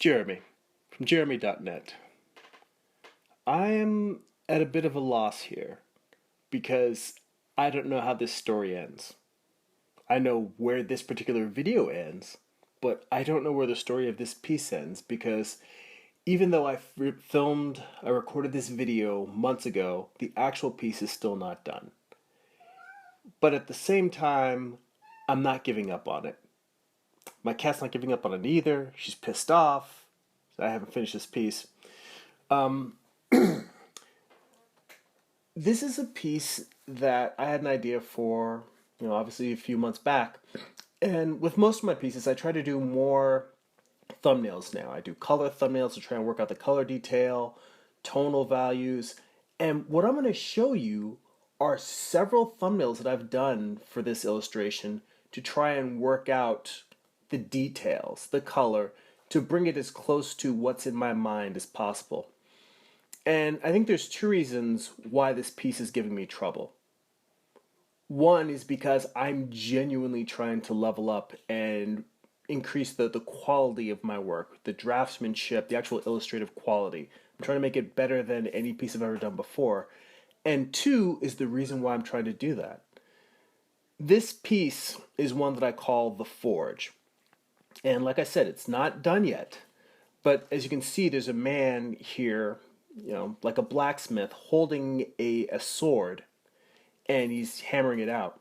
Jeremy from Jeremy.net. I am at a bit of a loss here because I don't know how this story ends. I know where this particular video ends, but I don't know where the story of this piece ends because even though I recorded this video months ago, the actual piece is still not done. But at the same time, I'm not giving up on it. My cat's not giving up on it either. She's pissed off. I haven't finished this piece. Um, this is a piece that I had an idea for, obviously a few months back. And with most of my pieces, I try to do more thumbnails now. I do color thumbnails to try and work out the color detail, tonal values. And what I'm going to show you are several thumbnails that I've done for this illustration to try and work out the details, the color, to bring it as close to what's in my mind as possible. And I think there's two reasons why this piece is giving me trouble. One is because I'm genuinely trying to level up and increase the quality of my work, the draftsmanship, the actual illustrative quality. I'm trying to make it better than any piece I've ever done before. And two is the reason why I'm trying to do that. This piece is one that I call The Forge. And like I said, it's not done yet. But as you can see, there's a man here, like a blacksmith, holding a sword, and he's hammering it out.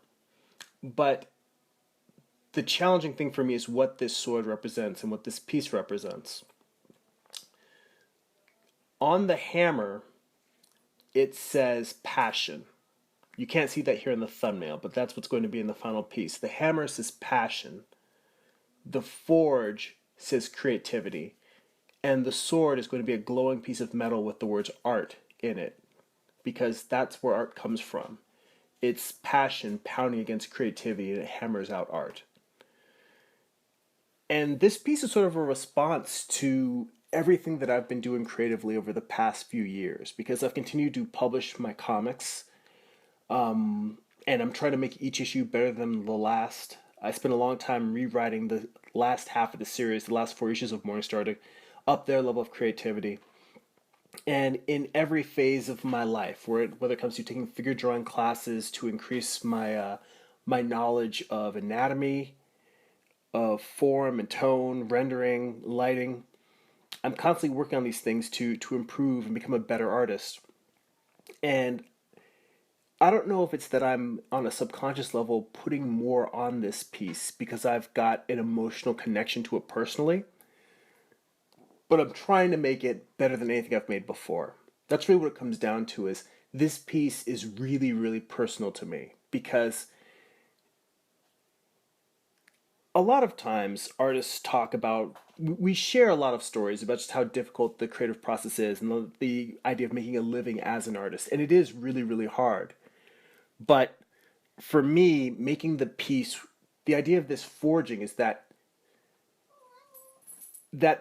But the challenging thing for me is what this sword represents and what this piece represents. On the hammer, it says passion. You can't see that here in the thumbnail, but that's what's going to be in the final piece. The hammer says passion. The forge says creativity. And the sword is going to be a glowing piece of metal with the words art in it, because that's where art comes from. It's passion pounding against creativity, and it hammers out art. And this piece is sort of a response to everything that I've been doing creatively over the past few years, because I've continued to publish my comics, and I'm trying to make each issue better than the last. I spent a long time rewriting the last half of the series, the last 4 issues of Morningstar, to up their level of creativity. And in every phase of my life, whether it comes to taking figure drawing classes to increase my knowledge of anatomy, of form and tone, rendering, lighting, I'm constantly working on these things to improve and become a better artist. And I don't know if it's that I'm on a subconscious level putting more on this piece because I've got an emotional connection to it personally, but I'm trying to make it better than anything I've made before. That's really what it comes down to. Is this piece is really, really personal to me, because a lot of times artists talk about, we share a lot of stories about just how difficult the creative process is, and the idea of making a living as an artist. And it is really, really hard. But for me, making the piece, the idea of this forging is that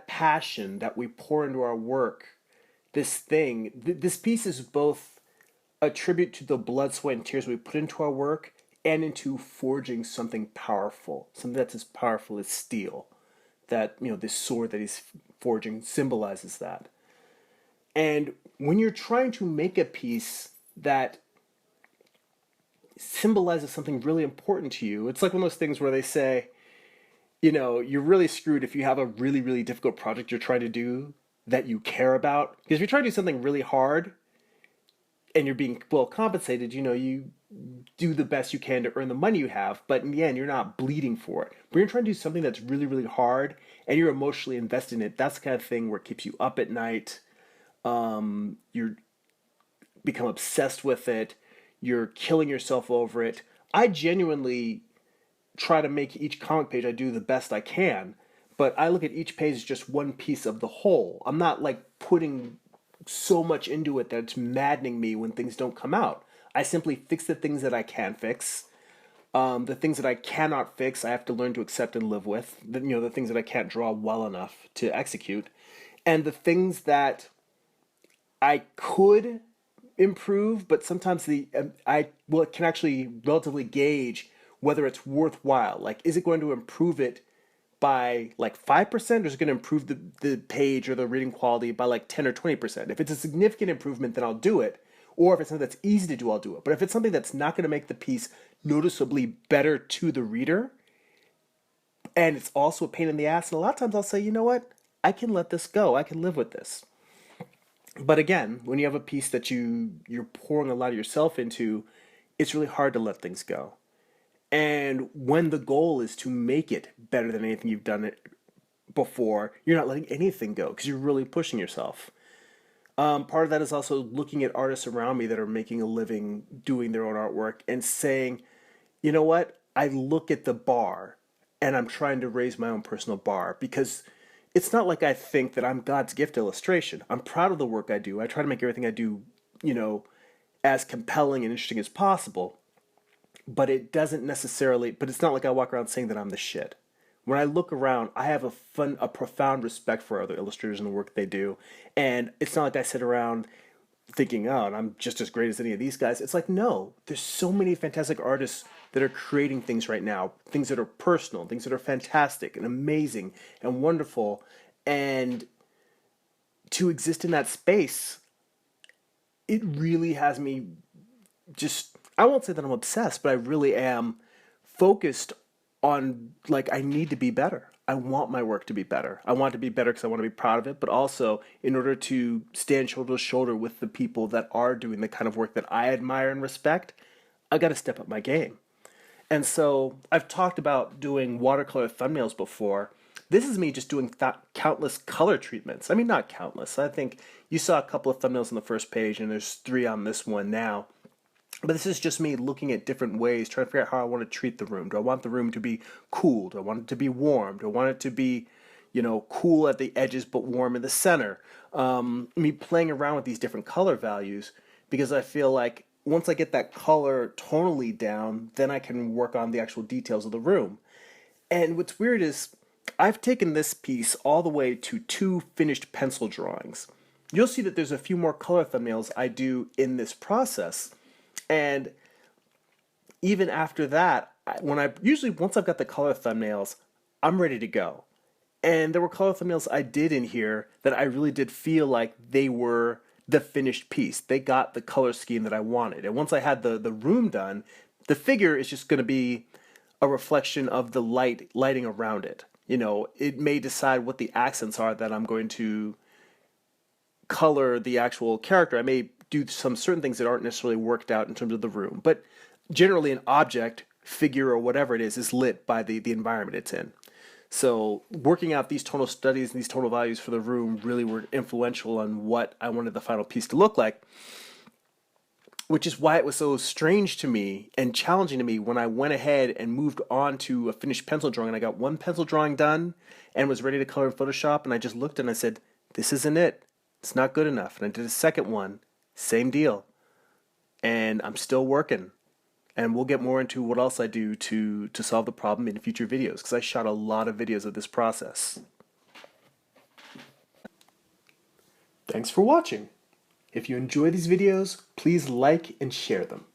passion that we pour into our work, this piece is both a tribute to the blood, sweat, and tears we put into our work, and into forging something powerful, something that's as powerful as steel. That, this sword that he's forging symbolizes that. And when you're trying to make a piece that symbolizes something really important to you, it's like one of those things where they say, you're really screwed if you have a really, really difficult project you're trying to do that you care about. Because if you're trying to do something really hard and you're being well compensated, you do the best you can to earn the money you have, but in the end, you're not bleeding for it. But you're trying to do something that's really, really hard and you're emotionally invested in it. That's the kind of thing where it keeps you up at night. You're become obsessed with it. You're killing yourself over it. I genuinely try to make each comic page I do the best I can, but I look at each page as just one piece of the whole. I'm not like putting so much into it that it's maddening me when things don't come out. I simply fix the things that I can fix. The things that I cannot fix, I have to learn to accept and live with. The things that I can't draw well enough to execute. And the things that I could improve, but sometimes it can actually relatively gauge whether it's worthwhile. Like, is it going to improve it by like 5%, or is it going to improve the page or the reading quality by like 10 or 20%? If it's a significant improvement, then I'll do it. Or if it's something that's easy to do, I'll do it. But if it's something that's not going to make the piece noticeably better to the reader, and it's also a pain in the ass, and a lot of times I'll say, you know what? I can let this go. I can live with this. But again, when you have a piece that you're pouring a lot of yourself into, it's really hard to let things go. And when the goal is to make it better than anything you've done it before, you're not letting anything go because you're really pushing yourself. Part of that is also looking at artists around me that are making a living doing their own artwork and saying, you know what? I look at the bar and I'm trying to raise my own personal bar, because it's not like I think that I'm God's gift to illustration. I'm proud of the work I do. I try to make everything I do, you know, as compelling and interesting as possible. But it doesn't necessarily, but it's not like I walk around saying that I'm the shit. When I look around, I have a profound respect for other illustrators and the work they do. And it's not like I sit around thinking, oh, and I'm just as great as any of these guys. It's like, no, there's so many fantastic artists that are creating things right now, things that are personal, things that are fantastic and amazing and wonderful. And to exist in that space, it really has me just, I won't say that I'm obsessed, but I really am focused on, like, I need to be better. I want my work to be better. I want it to be better because I want to be proud of it, but also in order to stand shoulder to shoulder with the people that are doing the kind of work that I admire and respect, I got to step up my game. And so I've talked about doing watercolor thumbnails before. This is me just doing countless color treatments. I mean, not countless. I think you saw a couple of thumbnails on the first page, and there's 3 on this one now. But this is just me looking at different ways, trying to figure out how I want to treat the room. Do I want the room to be cool? Do I want it to be warm? Do I want it to be, you know, cool at the edges but warm in the center? Me playing around with these different color values, because I feel like once I get that color tonally down, then I can work on the actual details of the room. And what's weird is I've taken this piece all the way to 2 finished pencil drawings. You'll see that there's a few more color thumbnails I do in this process. And even after that, once I've got the color thumbnails, I'm ready to go. And there were color thumbnails I did in here that I really did feel like they were the finished piece. They got the color scheme that I wanted. And once I had the room done, the figure is just going to be a reflection of the lighting around it. You know, it may decide what the accents are that I'm going to color the actual character. I may do some certain things that aren't necessarily worked out in terms of the room, but generally an object, figure, or whatever it is lit by the environment it's in. So working out these tonal studies and these tonal values for the room really were influential on what I wanted the final piece to look like, which is why it was so strange to me and challenging to me when I went ahead and moved on to a finished pencil drawing. And I got one pencil drawing done and was ready to color in Photoshop, and I just looked and I said, this isn't it. It's not good enough. And I did a second one, same deal. And I'm still working. And we'll get more into what else I do to solve the problem in future videos, because I shot a lot of videos of this process. Thanks for watching. If you enjoy these videos, please like and share them.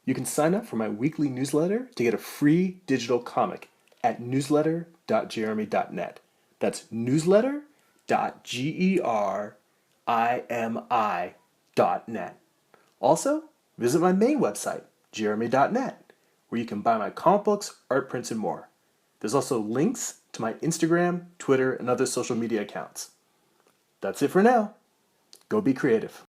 You can sign up for my weekly newsletter to get a free digital comic at newsletter.jeremy.net. That's newsletter.gerimi.net. Also, visit my main website, jeremy.net, where you can buy my comic books, art prints, and more. There's also links to my Instagram, Twitter, and other social media accounts. That's it for now. Go be creative.